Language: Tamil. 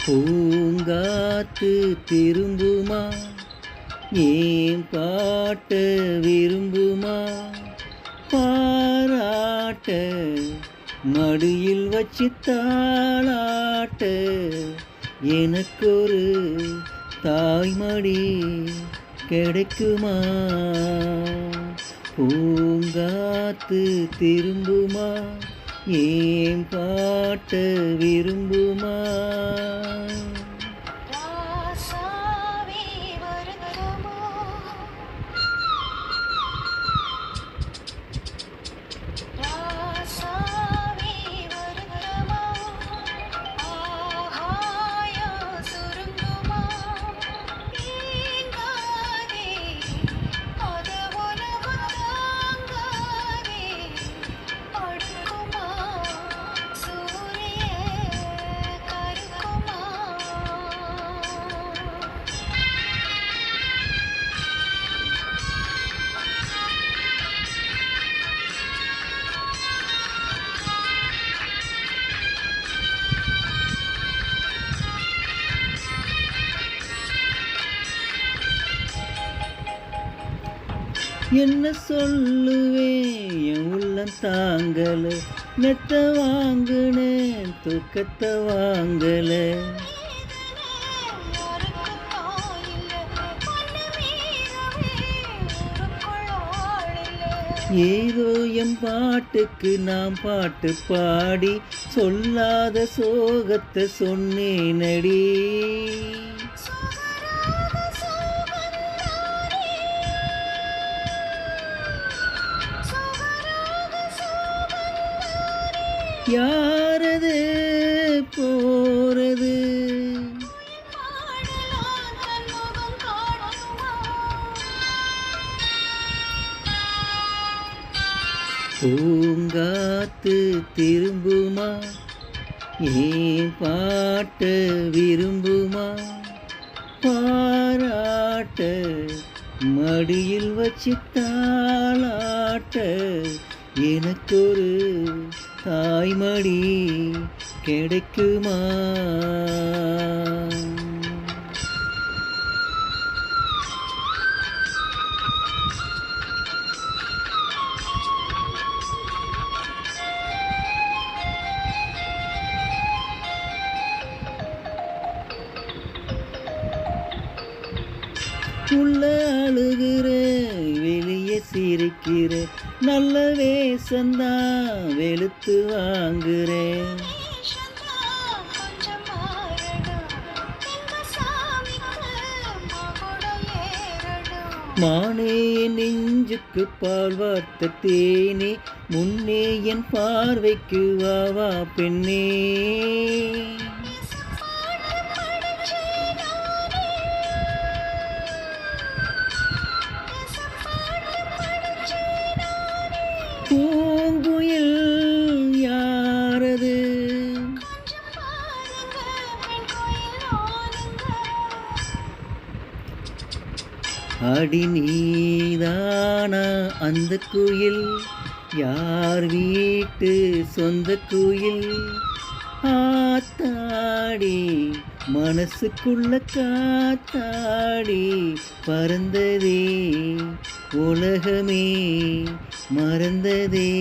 பூங்காத்து திரும்புமா ஏன் பாட்ட விரும்புமா பாராட்ட மடியில் வச்சு தாளாட்ட எனக்கொரு தாய்மடி கிடைக்குமா பூங்காத்து திரும்புமா ஏன் பாட்ட விரும்புமா என்ன சொல்லுவேன் என் உள்ளம் தாங்கல மெத்த வாங்குனேன் தூக்கத்தை வாங்கல ஏதோ என் பாட்டுக்கு நான் பாட்டு பாடி சொல்லாத சோகத்தை சொன்னேனடி யாரது போறது பூங்காத்து திரும்புமா ஏன் பாட்ட விரும்புமா பாராட்ட மடியில் வச்சு தாளாட்ட எனக்கொரு தாய்மடி கிடைக்குமா உள்ள அழுகிற வெளியே சிரிக்கிற நல்ல வேஷந்தான் வெளுத்து வாங்குறேன் மானே நெஞ்சுக்கு பால் வார்த்த தேனே முன்னே என் பார்வைக்கு வாவா பெண்ணே பூங்குயில் யாரது அடி நீதானா அந்த குயில் யார் வீட்டு சொந்த குயில் ஆத்தாடி மனசுக்குள்ள காத்தாடி பறந்ததே உலகமே மறந்ததே